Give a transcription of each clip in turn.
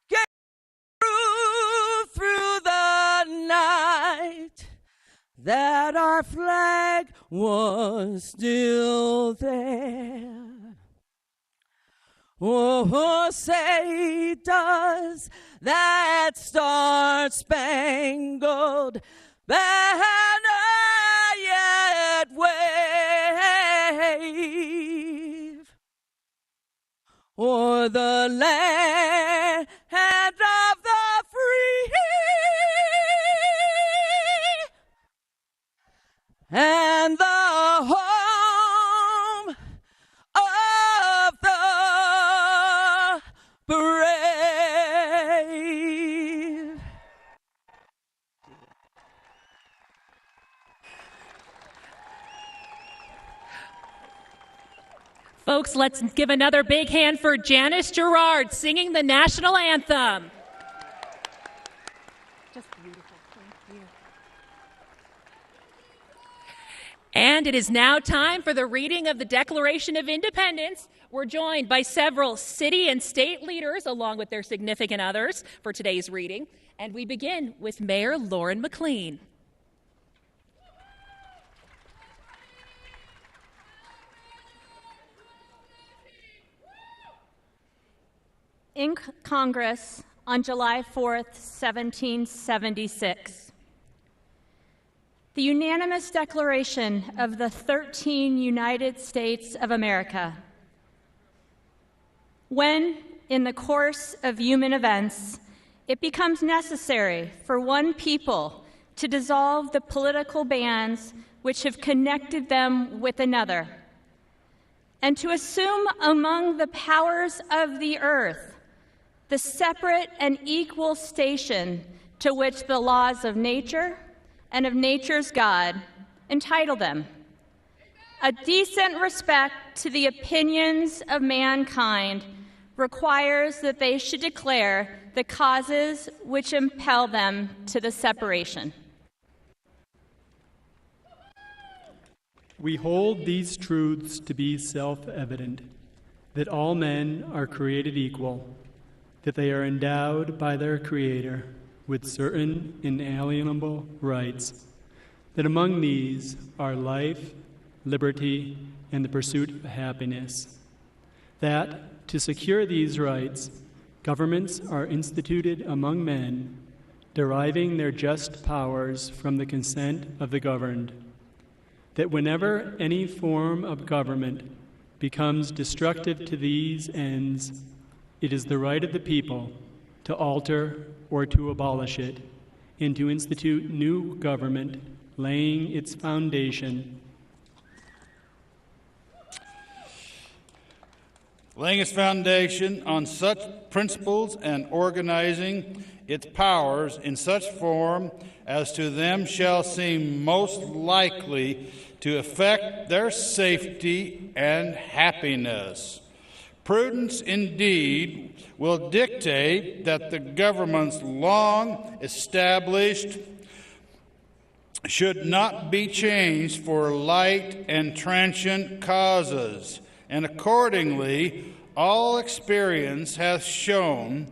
Get through the night, that our flag was still there. Oh, say does that star-spangled banner yet wave o'er the land of the free and the home of the brave. Folks, let's give another big hand for Janice Gerard singing the national anthem. Just beautiful. Thank you. And it is now time for the reading of the Declaration of Independence. We're joined by several city and state leaders, along with their significant others, for today's reading. And we begin with Mayor Lauren McLean. In Congress on July 4th, 1776, the unanimous declaration of the 13 United States of America. When, in the course of human events, it becomes necessary for one people to dissolve the political bands which have connected them with another, and to assume among the powers of the earth the separate and equal station to which the laws of nature and of nature's God entitle them. A decent respect to the opinions of mankind requires that they should declare the causes which impel them to the separation. We hold these truths to be self-evident, that all men are created equal, that they are endowed by their Creator with certain inalienable rights, that among these are life, liberty, and the pursuit of happiness, that to secure these rights, governments are instituted among men, deriving their just powers from the consent of the governed, that whenever any form of government becomes destructive to these ends, it is the right of the people to alter or to abolish it, and to institute new government, laying its foundation. Laying its foundation on such principles and organizing its powers in such form as to them shall seem most likely to affect their safety and happiness. Prudence, indeed, will dictate that the governments long established should not be changed for light and transient causes, and accordingly, all experience hath shown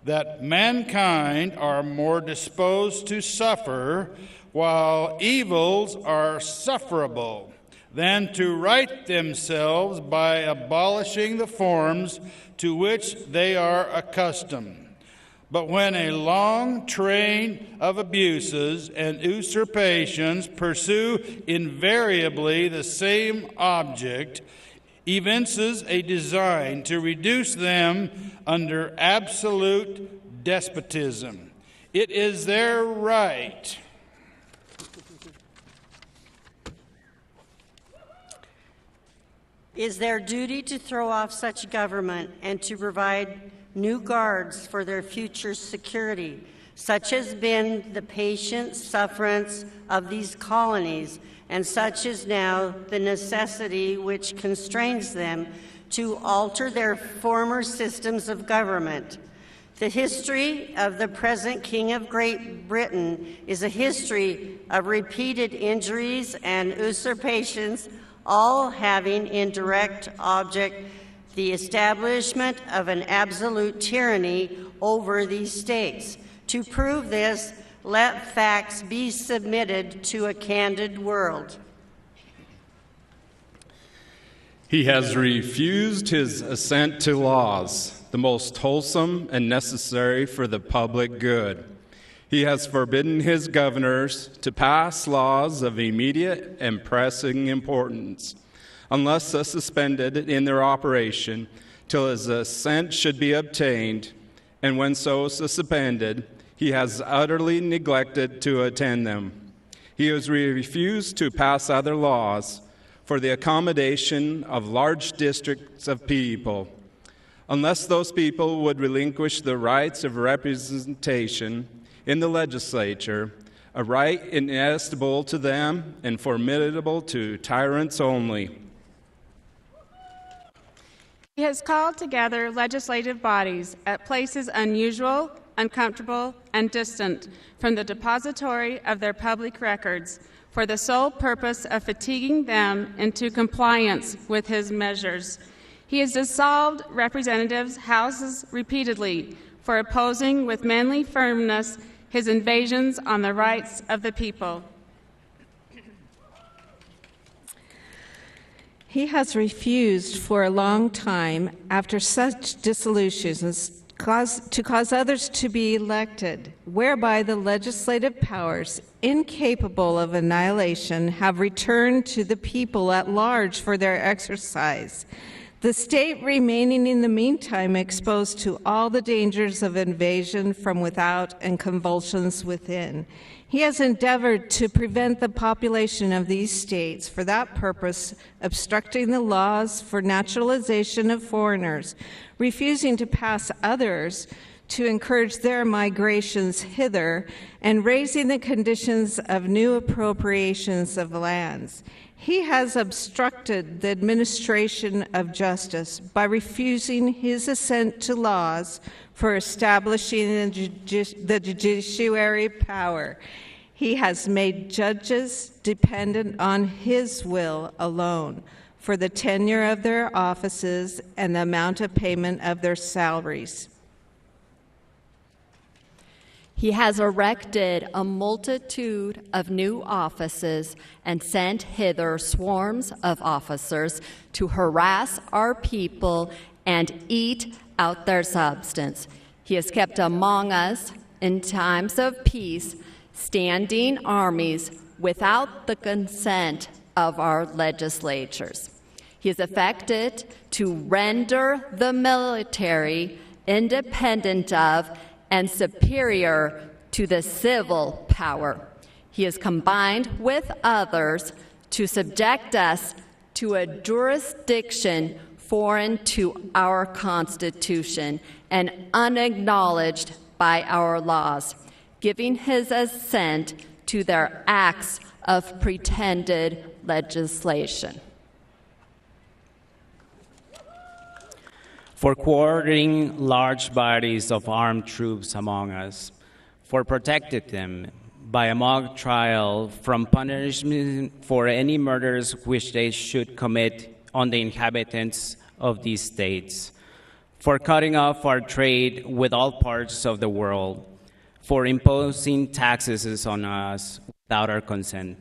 that mankind are more disposed to suffer, while evils are sufferable, than to right themselves by abolishing the forms to which they are accustomed. But when a long train of abuses and usurpations pursue invariably the same object, evinces a design to reduce them under absolute despotism. It is their right is their duty to throw off such government and to provide new guards for their future security, such has been the patient sufferance of these colonies, and such is now the necessity which constrains them to alter their former systems of government. The history of the present King of Great Britain is a history of repeated injuries and usurpations, all having in direct object the establishment of an absolute tyranny over these states. To prove this, let facts be submitted to a candid world. He has refused his assent to laws, the most wholesome and necessary for the public good. He has forbidden his governors to pass laws of immediate and pressing importance, unless suspended in their operation till his assent should be obtained, and when so suspended, he has utterly neglected to attend them. He has refused to pass other laws for the accommodation of large districts of people, unless those people would relinquish the rights of representation in the legislature, a right inestimable to them and formidable to tyrants only. He has called together legislative bodies at places unusual, uncomfortable, and distant from the depository of their public records for the sole purpose of fatiguing them into compliance with his measures. He has dissolved representatives' houses repeatedly for opposing with manly firmness his invasions on the rights of the people. He has refused for a long time, after such dissolutions, to cause others to be elected, whereby the legislative powers, incapable of annihilation, have returned to the people at large for their exercise, the state remaining in the meantime exposed to all the dangers of invasion from without and convulsions within. He has endeavored to prevent the population of these states for that purpose, obstructing the laws for naturalization of foreigners, refusing to pass others to encourage their migrations hither, and raising the conditions of new appropriations of lands. He has obstructed the administration of justice by refusing his assent to laws for establishing the judiciary power. He has made judges dependent on his will alone for the tenure of their offices and the amount of payment of their salaries. He has erected a multitude of new offices and sent hither swarms of officers to harass our people and eat out their substance. He has kept among us, in times of peace, standing armies without the consent of our legislatures. He has affected to render the military independent of and superior to the civil power. He has combined with others to subject us to a jurisdiction foreign to our Constitution and unacknowledged by our laws, giving his assent to their acts of pretended legislation. For quartering large bodies of armed troops among us, for protecting them by a mock trial from punishment for any murders which they should commit on the inhabitants of these states, for cutting off our trade with all parts of the world, for imposing taxes on us without our consent,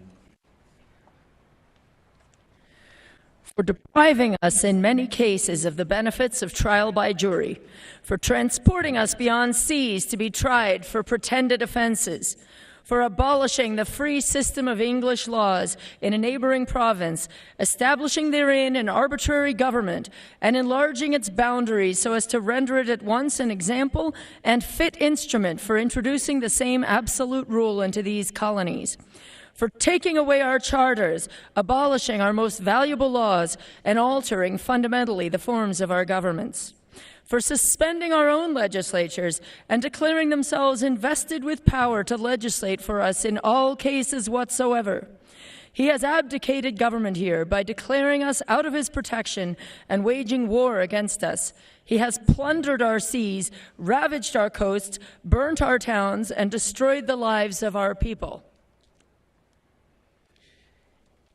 for depriving us in many cases of the benefits of trial by jury, for transporting us beyond seas to be tried for pretended offenses, for abolishing the free system of English laws in a neighboring province, establishing therein an arbitrary government, and enlarging its boundaries so as to render it at once an example and fit instrument for introducing the same absolute rule into these colonies, for taking away our charters, abolishing our most valuable laws, and altering fundamentally the forms of our governments, for suspending our own legislatures and declaring themselves invested with power to legislate for us in all cases whatsoever. He has abdicated government here by declaring us out of his protection and waging war against us. He has plundered our seas, ravaged our coasts, burnt our towns, and destroyed the lives of our people.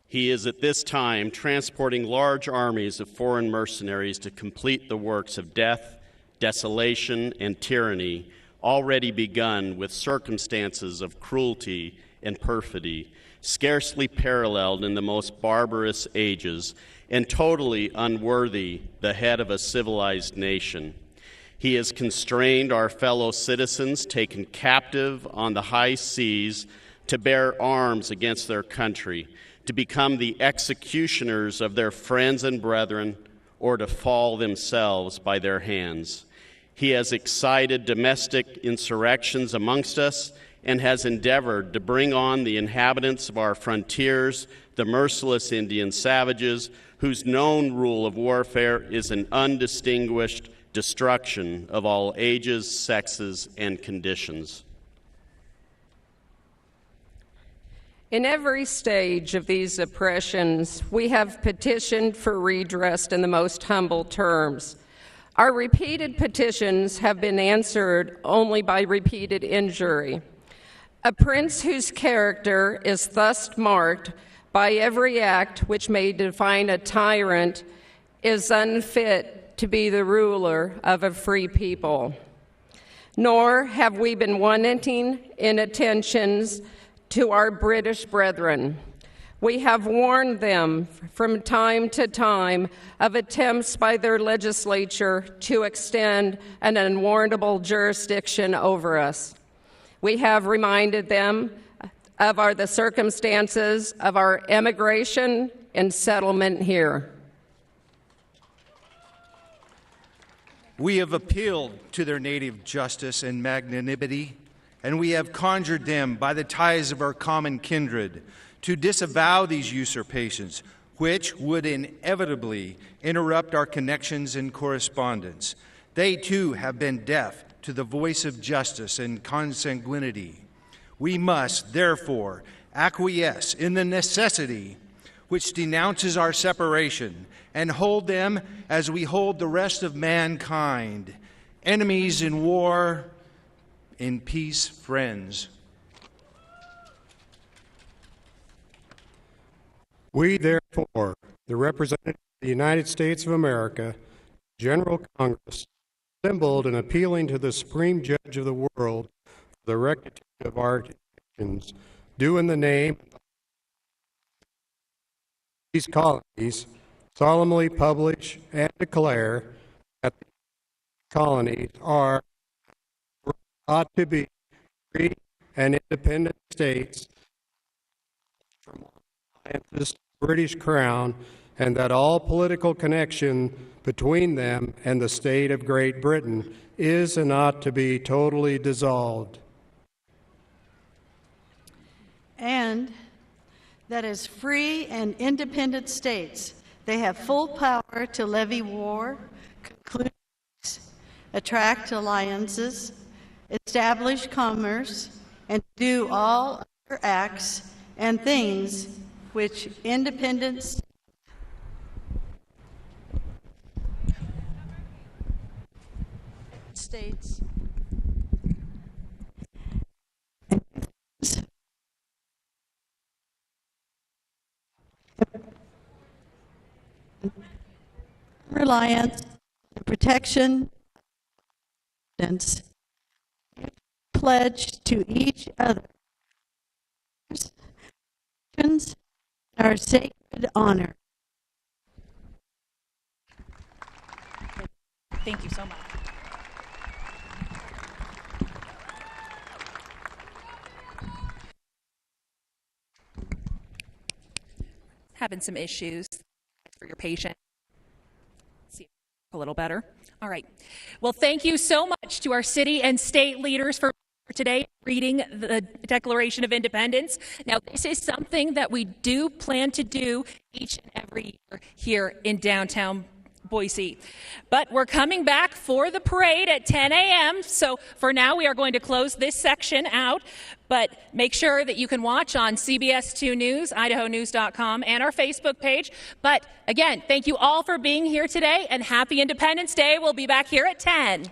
He is at this time transporting large armies of foreign mercenaries to complete the works of death, desolation, and tyranny already begun with circumstances of cruelty and perfidy, scarcely paralleled in the most barbarous ages, and totally unworthy the head of a civilized nation. He has constrained our fellow citizens taken captive on the high seas to bear arms against their country, to become the executioners of their friends and brethren, or to fall themselves by their hands. He has excited domestic insurrections amongst us and has endeavored to bring on the inhabitants of our frontiers, the merciless Indian savages, whose known rule of warfare is an undistinguished destruction of all ages, sexes, and conditions. In every stage of these oppressions, we have petitioned for redress in the most humble terms. Our repeated petitions have been answered only by repeated injury. A prince whose character is thus marked by every act which may define a tyrant is unfit to be the ruler of a free people. Nor have we been wanting in attentions to our British brethren. We have warned them from time to time of attempts by their legislature to extend an unwarrantable jurisdiction over us. We have reminded them of the circumstances of our emigration and settlement here. We have appealed to their native justice and magnanimity, and we have conjured them by the ties of our common kindred to disavow these usurpations, which would inevitably interrupt our connections and correspondence. They too have been deaf to the voice of justice and consanguinity. We must, therefore, acquiesce in the necessity which denounces our separation and hold them as we hold the rest of mankind, enemies in war, in peace, friends. We, therefore, the representatives of the United States of America, General Congress, assembled and appealing to the Supreme Judge of the world for the rectitude of our actions, do in the name of these colonies solemnly publish and declare that the colonies ought to be free and independent states from the British Crown, and that all political connection between them and the state of Great Britain is and ought to be totally dissolved. And that as free and independent states, they have full power to levy war, conclude peace, attract alliances, establish commerce, and do all other acts and things which independent states reliance, protection, and pledge to each other our sacred honor. Thank you so much. having some issues for your patient. See a little better. All right. Well, thank you so much to our city and state leaders for today reading the Declaration of Independence. Now, this is something that we do plan to do each and every year here in downtown Boise. But we're coming back for the parade at 10 a.m. So for now, we are going to close this section out. But make sure that you can watch on CBS 2 News, idahonews.com, and our Facebook page. But again, thank you all for being here today, and happy Independence Day. We'll be back here at 10.